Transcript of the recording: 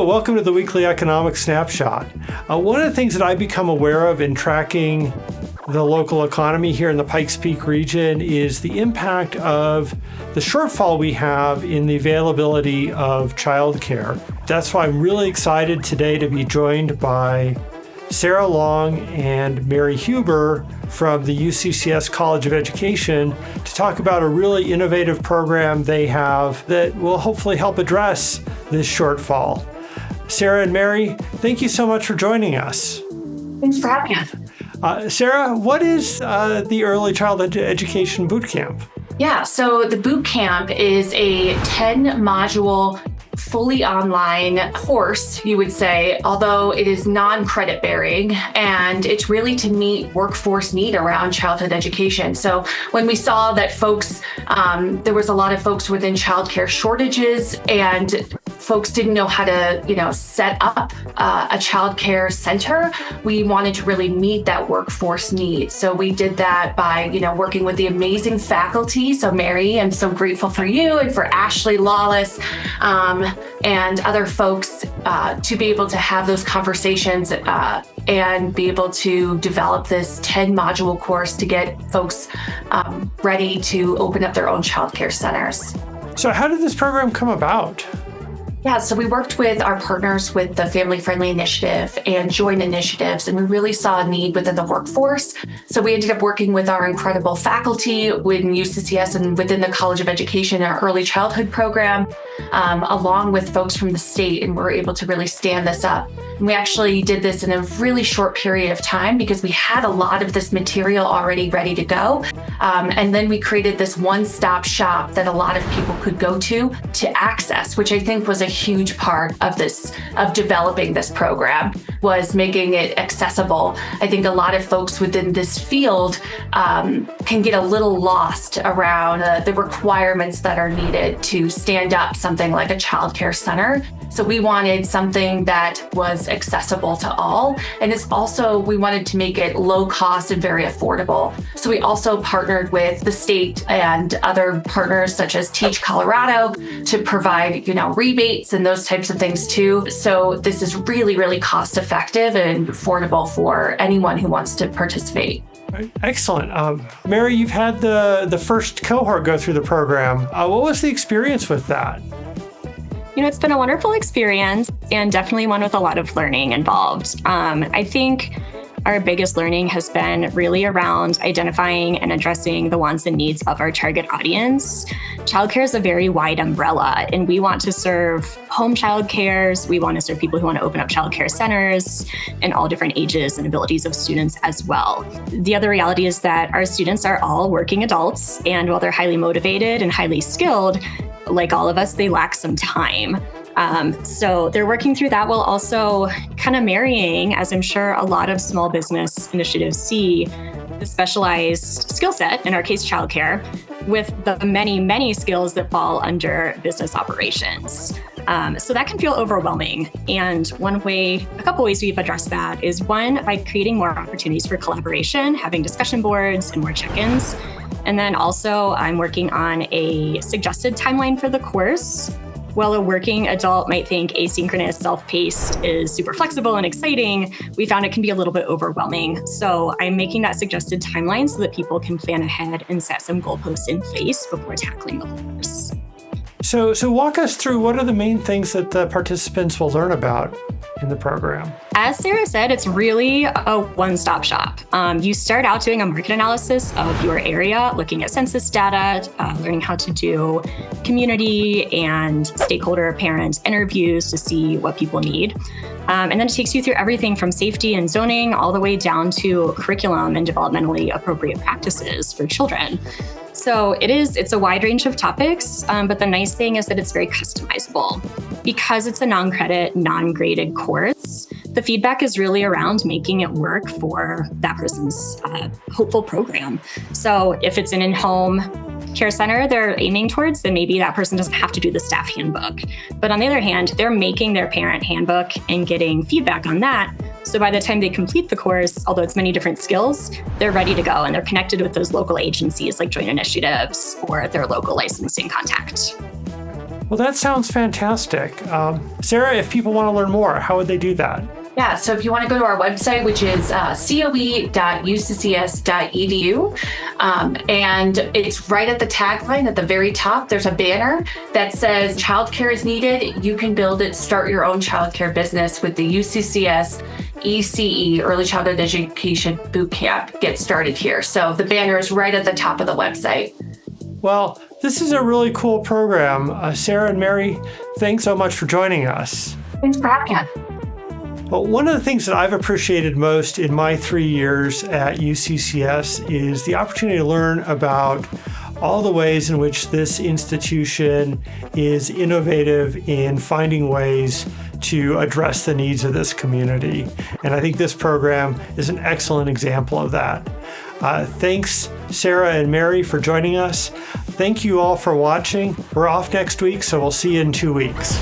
Hello, welcome to the Weekly Economic Snapshot. One of the things that I've become aware of in tracking the local economy here in the Pikes Peak region is the impact of the shortfall we have in the availability of childcare. That's why I'm really excited today to be joined by Sarah Long and Mary Huber from the UCCS College of Education to talk about a really innovative program they have that will hopefully help address this shortfall. Sarah and Mary, thank you so much for joining us. Thanks for having us. Sarah, what is the Early Childhood Education Bootcamp? Yeah, so the Bootcamp is a 10-module fully online course, you would say, although it is non-credit bearing, and it's really to meet workforce need around childhood education. So when we saw that folks, there was a lot of folks within childcare shortages, and folks didn't know how to, set up a childcare center, we wanted to really meet that workforce need. So we did that by, working with the amazing faculty. So Mary, I'm so grateful for you and for Ashley Lawless, and other folks to be able to have those conversations and be able to develop this 10-module course to get folks ready to open up their own childcare centers. So how did this program come about? Yeah, so we worked with our partners with the Family Friendly Initiative and Joint Initiatives, and we really saw a need within the workforce. So we ended up working with our incredible faculty within UCCS and within the College of Education, our early childhood program, along with folks from the state, and we were able to really stand this up. And we actually did this in a really short period of time because we had a lot of this material already ready to go. And then we created this one-stop shop that a lot of people could go to access, which I think was a huge part of developing this program, was making it accessible. I think a lot of folks within this field can get a little lost around the requirements that are needed to stand up something like a childcare center. So we wanted something that was accessible to all. And we wanted to make it low cost and very affordable. So we also partnered with the state and other partners such as Teach Colorado to provide, rebates and those types of things too. So this is really, really cost effective and affordable for anyone who wants to participate. Excellent. Mary, you've had the first cohort go through the program. What was the experience with that? It's been a wonderful experience and definitely one with a lot of learning involved. I think our biggest learning has been really around identifying and addressing the wants and needs of our target audience. Childcare is a very wide umbrella, and we want to serve home childcares. We want to serve people who want to open up childcare centers and all different ages and abilities of students as well. The other reality is that our students are all working adults, and while they're highly motivated and highly skilled, like all of us, they lack some time. So they're working through that while also kind of marrying, as I'm sure a lot of small business initiatives see, the specialized skill set, in our case, childcare, with the many, many skills that fall under business operations. So that can feel overwhelming. And a couple ways we've addressed that is one, by creating more opportunities for collaboration, having discussion boards and more check-ins. And then also I'm working on a suggested timeline for the course. While a working adult might think asynchronous, self-paced is super flexible and exciting, we found it can be a little bit overwhelming. So I'm making that suggested timeline so that people can plan ahead and set some goalposts in place before tackling the course. So walk us through, what are the main things that the participants will learn about in the program? As Sarah said, it's really a one-stop shop. You start out doing a market analysis of your area, looking at census data, learning how to do community and stakeholder parent interviews to see what people need. And then it takes you through everything from safety and zoning all the way down to curriculum and developmentally appropriate practices for children. So it's a wide range of topics, but the nice thing is that it's very customizable. Because it's a non-credit, non-graded course, the feedback is really around making it work for that person's hopeful program. So if it's an in-home care center they're aiming towards, then maybe that person doesn't have to do the staff handbook. But on the other hand, they're making their parent handbook and getting feedback on that. So by the time they complete the course, although it's many different skills, they're ready to go and they're connected with those local agencies like Joint Initiatives or their local licensing contact. Well, that sounds fantastic. Sarah, if people want to learn more, how would they do that? Yeah, so if you want to go to our website, which is COE.UCCS.EDU, and it's right at the tagline at the very top, there's a banner that says childcare is needed. You can build it, start your own childcare business with the UCCS ECE, Early Childhood Education Bootcamp. Get started here. So the banner is right at the top of the website. Well, this is a really cool program. Sarah and Mary, thanks so much for joining us. Thanks for having us. Well, one of the things that I've appreciated most in my 3 years at UCCS is the opportunity to learn about all the ways in which this institution is innovative in finding ways to address the needs of this community. And I think this program is an excellent example of that. Thanks, Sarah and Mary, for joining us. Thank you all for watching. We're off next week, so we'll see you in 2 weeks.